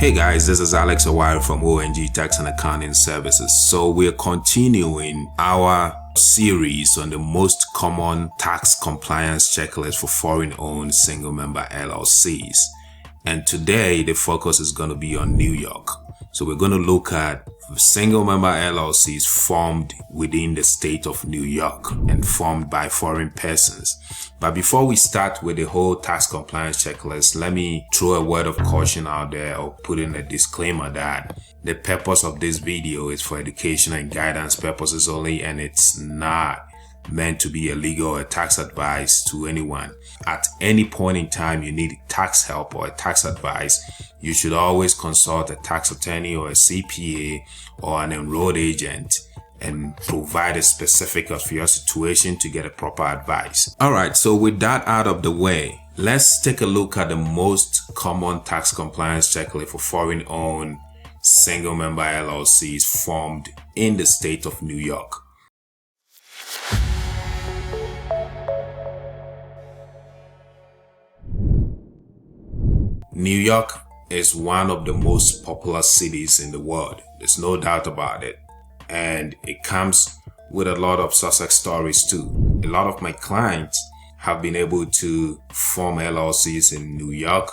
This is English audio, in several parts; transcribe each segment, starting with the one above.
Hey guys, this is Alex Awire from ONG Tax and Accounting Services. So we're continuing our series on the most common tax compliance checklist for foreign-owned single-member LLCs. And today the focus is going to be on New York. So we're going to look at single-member LLCs formed within the state of New York and formed by foreign persons. But before we start with the whole tax compliance checklist, let me throw a word of caution out there or put in a disclaimer that the purpose of this video is for education and guidance purposes only, and it's not meant to be a legal or tax advice to anyone. At any point in time you need tax help or a tax advice, you should always consult a tax attorney or a CPA or an enrolled agent and provide a specific of your situation to get a proper advice. Alright, so with that out of the way, let's take a look at the most common tax compliance checklist for foreign-owned single-member LLCs formed in the state of New York. New York is one of the most popular cities in the world. There's no doubt about it. And it comes with a lot of success stories too. A lot of my clients have been able to form LLCs in New York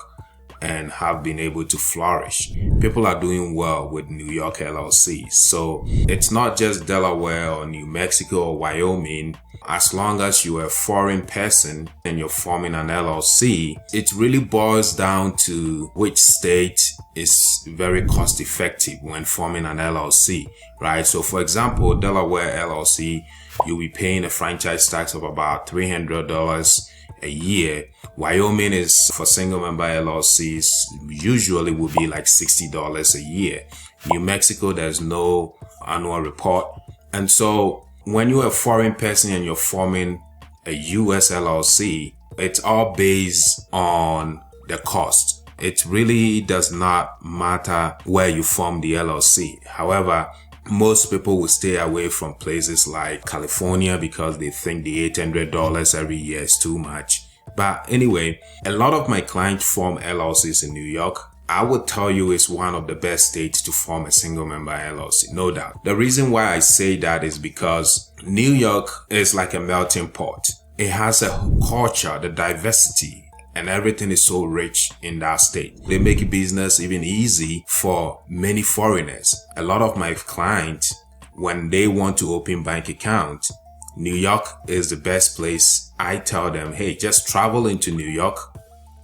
and have been able to flourish. People are doing well with New York LLCs. So it's not just Delaware or New Mexico or Wyoming. As long as you're a foreign person and you're forming an LLC, it really boils down to which state is very cost effective when forming an LLC, right? So for example, Delaware LLC, you'll be paying a franchise tax of about $300 a year. Wyoming is for single member LLCs usually will be like $60 a year. New Mexico, there's no annual report. And so when you're a foreign person and you're forming a US LLC, it's all based on the cost. It really does not matter where you form the LLC. However, most people will stay away from places like California because they think the $800 every year is too much. But anyway, a lot of my clients form LLCs in New York. I would tell you it's one of the best states to form a single member LLC, no doubt. The reason why I say that is because New York is like a melting pot. It has a culture, the diversity, and everything is so rich in that state. They make business even easy for many foreigners. A lot of my clients, when they want to open bank accounts, New York is the best place. I tell them, hey, just travel into New York,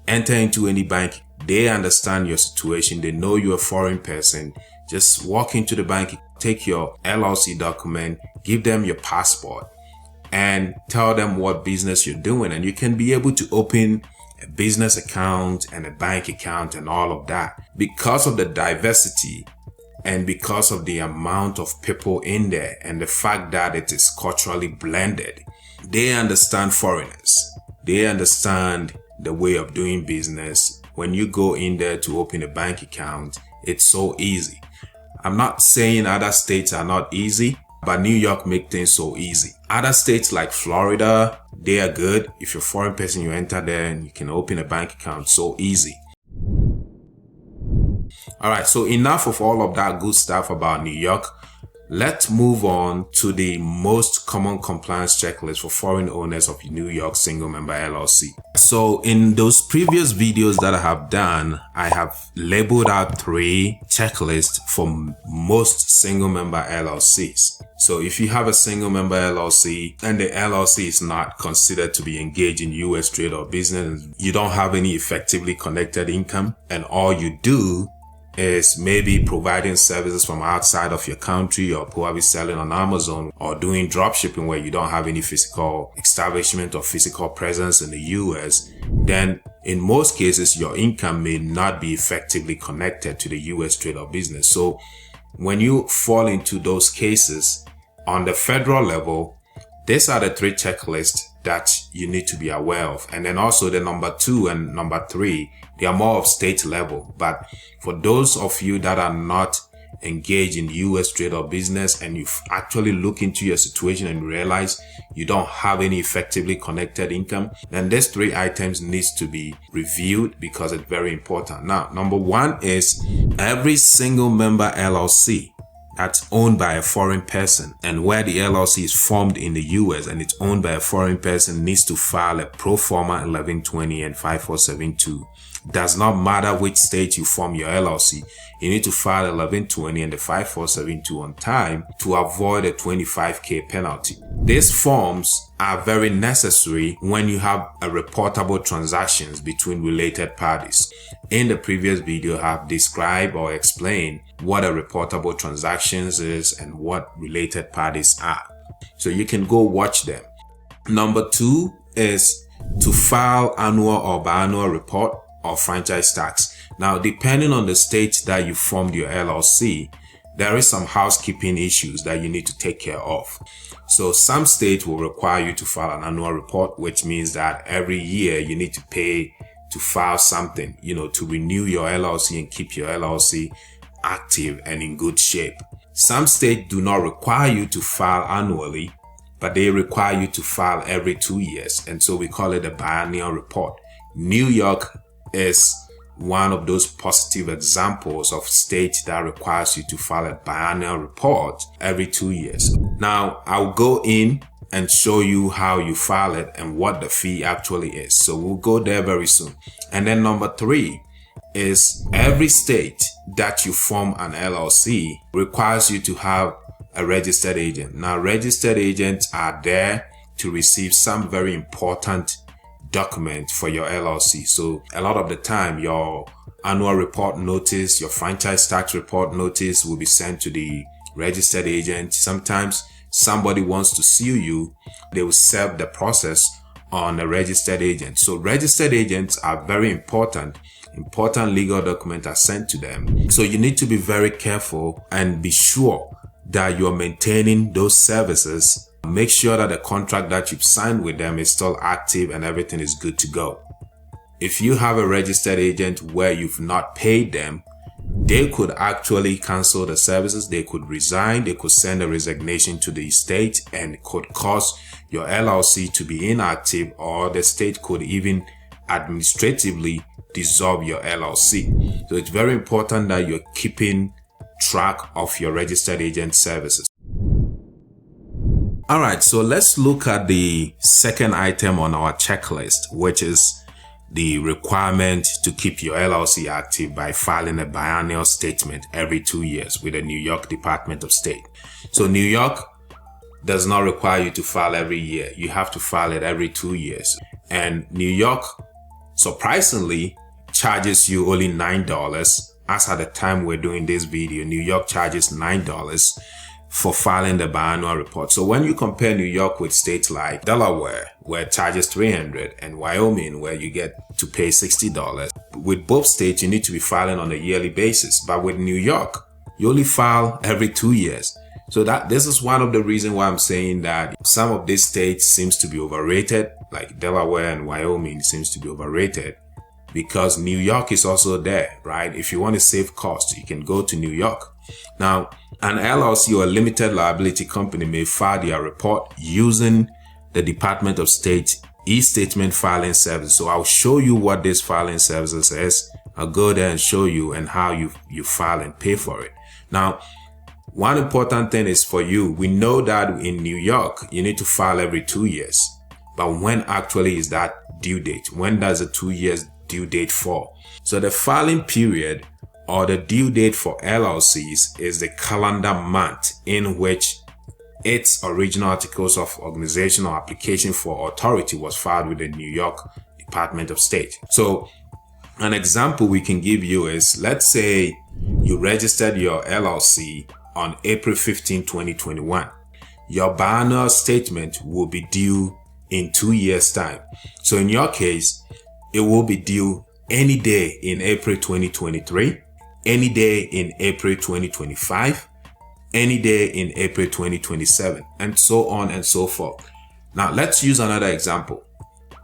enter into any bank. They understand your situation. They know you're a foreign person. Just walk into the bank, take your LLC document, give them your passport, and tell them what business you're doing. And you can be able to open a business account and a bank account and all of that. Because of the diversity and because of the amount of people in there and the fact that it is culturally blended, they understand foreigners. They understand the way of doing business. When you go in there to open a bank account, it's so easy. I'm not saying other states are not easy, but New York makes things so easy. Other states like Florida, they are good. If you're a foreign person, you enter there and you can open a bank account so easy. Alright, so enough of all of that good stuff about New York. Let's move on to the most common compliance checklist for foreign owners of New York single member LLC. So in those previous videos that I have done, I have labeled out 3 checklists for most single member LLCs. So if you have a single member LLC and the LLC is not considered to be engaged in US trade or business, you don't have any effectively connected income, and all you do is maybe providing services from outside of your country, or probably selling on Amazon or doing drop shipping where you don't have any physical establishment or physical presence in the US, then in most cases your income may not be effectively connected to the US trade or business. So when you fall into those cases on the federal level, these are the 3 checklists that you need to be aware of. And then also the number 2 and number 3, they are more of state level. But for those of you that are not engage in US trade or business, and you actually look into your situation and realize you don't have any effectively connected income, then these 3 items needs to be reviewed because it's very important. Now, number 1 is every single member LLC that's owned by a foreign person, and where the LLC is formed in the US and it's owned by a foreign person, needs to file a Proforma 1120 and 5472. Does not matter which state you form your LLC, you need to file 1120 and the 5472 on time to avoid a 25K penalty. These forms are very necessary when you have a reportable transactions between related parties. In the previous video, I have described or explained what a reportable transactions is and what related parties are. So you can go watch them. Number 2 is to file annual or biannual report or franchise tax. Now, depending on the state that you formed your LLC, there is some housekeeping issues that you need to take care of. So some states will require you to file an annual report, which means that every year you need to pay to file something, to renew your LLC and keep your LLC active and in good shape. Some states do not require you to file annually, but they require you to file every 2 years. And so we call it a biannual report. New York is one of those positive examples of states that requires you to file a biannual report every 2 years. Now, I'll go in and show you how you file it and what the fee actually is. So we'll go there very soon. And then number 3 is every state that you form an LLC requires you to have a registered agent. Now, registered agents are there to receive some very important document for your LLC. So a lot of the time, your annual report notice, your franchise tax report notice will be sent to the registered agent. Sometimes somebody wants to sue you, they will serve the process on a registered agent. So registered agents are very important. Important legal documents are sent to them. So you need to be very careful and be sure that you're maintaining those services. Make sure that the contract that you've signed with them is still active and everything is good to go. If you have a registered agent where you've not paid them, they could actually cancel the services, they could resign, they could send a resignation to the state, and it could cause your LLC to be inactive, or the state could even administratively dissolve your LLC. So it's very important that you're keeping track of your registered agent services. All right, so let's look at the second item on our checklist, which is the requirement to keep your LLC active by filing a biannual statement every 2 years with the New York Department of State. So New York does not require you to file every year. You have to file it every 2 years. And New York, surprisingly, charges you only $9. As at the time we're doing this video, New York charges $9 for filing the biannual report. So when you compare New York with states like Delaware, where it charges $300, and Wyoming, where you get to pay $60, with both states, you need to be filing on a yearly basis. But with New York, you only file every 2 years. So this is one of the reasons why I'm saying that some of these states seems to be overrated, like Delaware and Wyoming seems to be overrated, because New York is also there, right? If you want to save costs, you can go to New York. Now, an LLC or a limited liability company may file their report using the Department of State e-statement filing service. So I'll show you what this filing services is. I'll go there and show you and how you file and pay for it. Now, one important thing is for you, we know that in New York, you need to file every 2 years. But when actually is that due date? When does a 2 years due date fall? So the filing period or the due date for LLCs is the calendar month in which its original articles of organization or application for authority was filed with the New York Department of State. So an example we can give you is, let's say you registered your LLC on April 15, 2021. Your biannual statement will be due in 2 years' time. So in your case, it will be due any day in April 2023, any day in April 2025, any day in April 2027, and so on and so forth. Now, let's use another example.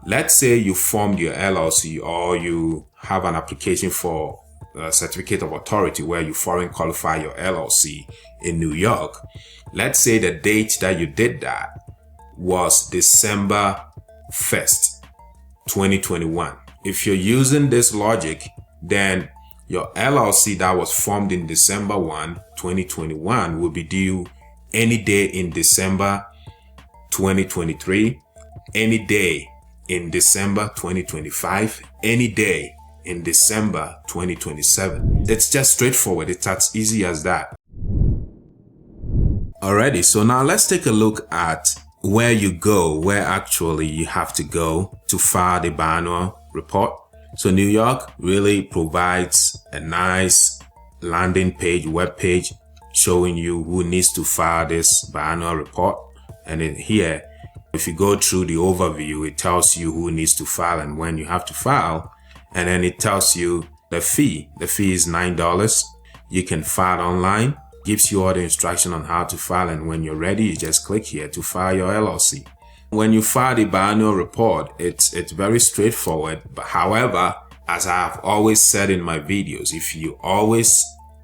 Let's say you formed your LLC or you have an application for certificate of authority where you foreign qualify your LLC in New York. Let's say the date that you did that was December 1st, 2021. If you're using this logic, then your LLC that was formed in December 1, 2021 will be due any day in December 2023, any day in December 2025, any day in December 2027. It's just straightforward. It's as easy as that. Alrighty, so now let's take a look at where you go, where actually you have to go to file the biannual report. So New York really provides a nice landing page, web page, showing you who needs to file this biannual report. And in here, if you go through the overview, it tells you who needs to file and when you have to file. And then it tells you the fee. The fee is $9. You can file online. Gives you all the instruction on how to file, and when you're ready, you just click here to file your LLC. When you file the biannual report, it's very straightforward. But however, as I've always said in my videos, if you always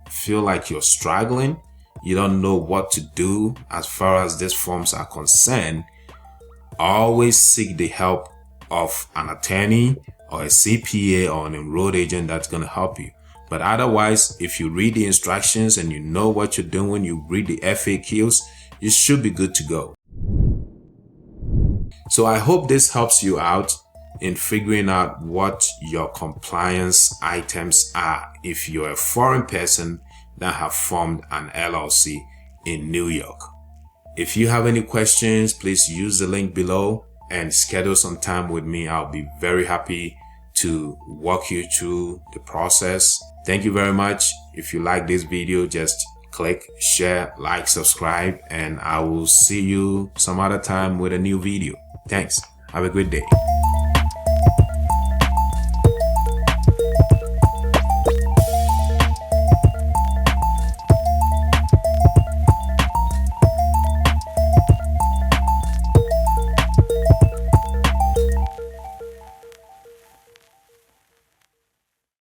feel like you're struggling, you don't know what to do as far as these forms are concerned, always seek the help of an attorney or a CPA or an enrolled agent that's going to help you. But otherwise, if you read the instructions and you know what you're doing, you read the FAQs, you should be good to go. So I hope this helps you out in figuring out what your compliance items are if you're a foreign person that have formed an LLC in New York. If you have any questions, please use the link below and schedule some time with me. I'll be very happy to walk you through the process. Thank you very much. If you like this video, just click, share, like, subscribe, and I will see you some other time with a new video. Thanks. Have a good day.